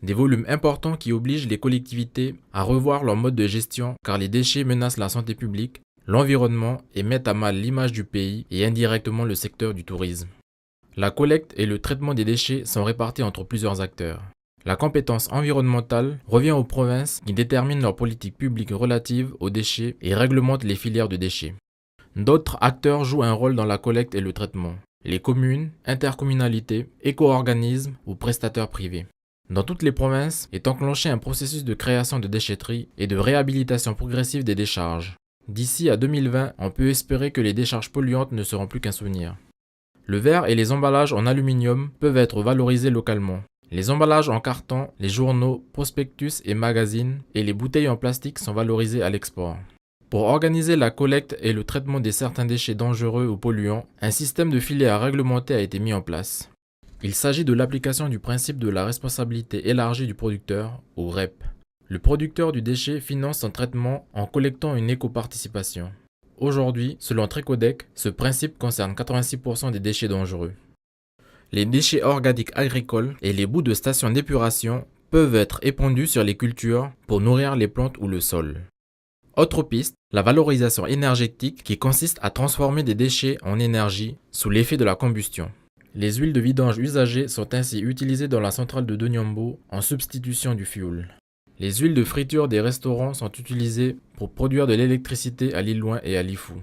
Des volumes importants qui obligent les collectivités à revoir leur mode de gestion car les déchets menacent la santé publique, l'environnement et mettent à mal l'image du pays et indirectement le secteur du tourisme. La collecte et le traitement des déchets sont répartis entre plusieurs acteurs. La compétence environnementale revient aux provinces qui déterminent leur politique publique relative aux déchets et réglementent les filières de déchets. D'autres acteurs jouent un rôle dans la collecte et le traitement. Les communes, intercommunalités, éco-organismes ou prestataires privés. Dans toutes les provinces est enclenché un processus de création de déchetterie et de réhabilitation progressive des décharges. D'ici à 2020, on peut espérer que les décharges polluantes ne seront plus qu'un souvenir. Le verre et les emballages en aluminium peuvent être valorisés localement. Les emballages en carton, les journaux, prospectus et magazines et les bouteilles en plastique sont valorisés à l'export. Pour organiser la collecte et le traitement de certains déchets dangereux ou polluants, un système de filière réglementé a été mis en place. Il s'agit de l'application du principe de la responsabilité élargie du producteur, ou REP. Le producteur du déchet finance son traitement en collectant une éco-participation. Aujourd'hui, selon Tricodec, ce principe concerne 86% des déchets dangereux. Les déchets organiques agricoles et les bouts de stations d'épuration peuvent être épandus sur les cultures pour nourrir les plantes ou le sol. Autre piste, la valorisation énergétique qui consiste à transformer des déchets en énergie sous l'effet de la combustion. Les huiles de vidange usagées sont ainsi utilisées dans la centrale de Donyambo en substitution du fioul. Les huiles de friture des restaurants sont utilisées pour produire de l'électricité à l'île Loing et à Lifou.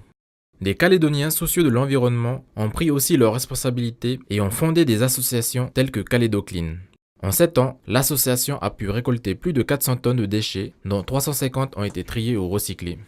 Des Calédoniens soucieux de l'environnement ont pris aussi leurs responsabilités et ont fondé des associations telles que Calédoclean. En 7 ans, l'association a pu récolter plus de 400 tonnes de déchets, dont 350 ont été triés ou recyclés.